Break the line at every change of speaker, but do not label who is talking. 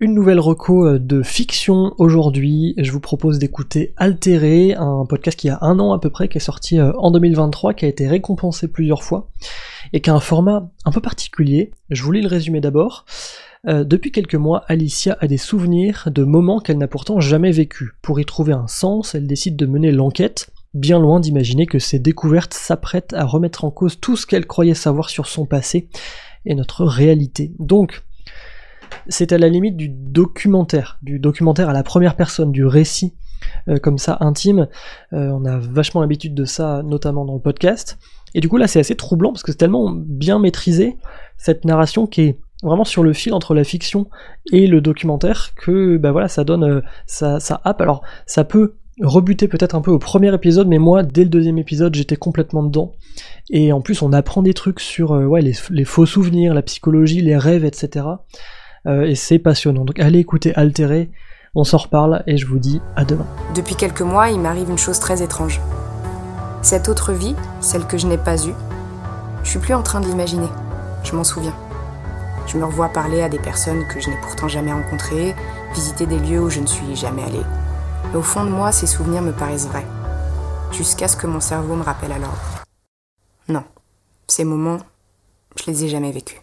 une nouvelle reco de fiction aujourd'hui. Je vous propose d'écouter Altéré, un podcast qui a 1 an à peu près, qui est sorti en 2023, qui a été récompensé plusieurs fois, et qui a un format un peu particulier. Je vous lis le résumé d'abord. Depuis quelques mois, Alicia a des souvenirs de moments qu'elle n'a pourtant jamais vécus. Pour y trouver un sens, elle décide de mener l'enquête, bien loin d'imaginer que ses découvertes s'apprêtent à remettre en cause tout ce qu'elle croyait savoir sur son passé et notre réalité. Donc, c'est à la limite du documentaire à la première personne, du récit comme ça intime. On a vachement l'habitude de ça, notamment dans le podcast. Et du coup là c'est assez troublant parce que c'est tellement bien maîtrisé, cette narration qui est vraiment sur le fil entre la fiction et le documentaire, que bah voilà, ça donne ça happe. Alors ça peut rebuter peut-être un peu au premier épisode, mais moi dès le 2e épisode j'étais complètement dedans. Et en plus on apprend des trucs sur les faux souvenirs, la psychologie, les rêves, etc. Et c'est passionnant. Donc allez écouter Altéré, on s'en reparle et je vous dis à demain.
Depuis quelques mois, il m'arrive une chose très étrange. Cette autre vie, celle que je n'ai pas eue, je suis plus en train de l'imaginer. Je m'en souviens. Je me revois parler à des personnes que je n'ai pourtant jamais rencontrées, visiter des lieux où je ne suis jamais allée. Mais au fond de moi, ces souvenirs me paraissent vrais. Jusqu'à ce que mon cerveau me rappelle à l'ordre. Non, ces moments, je les ai jamais vécus.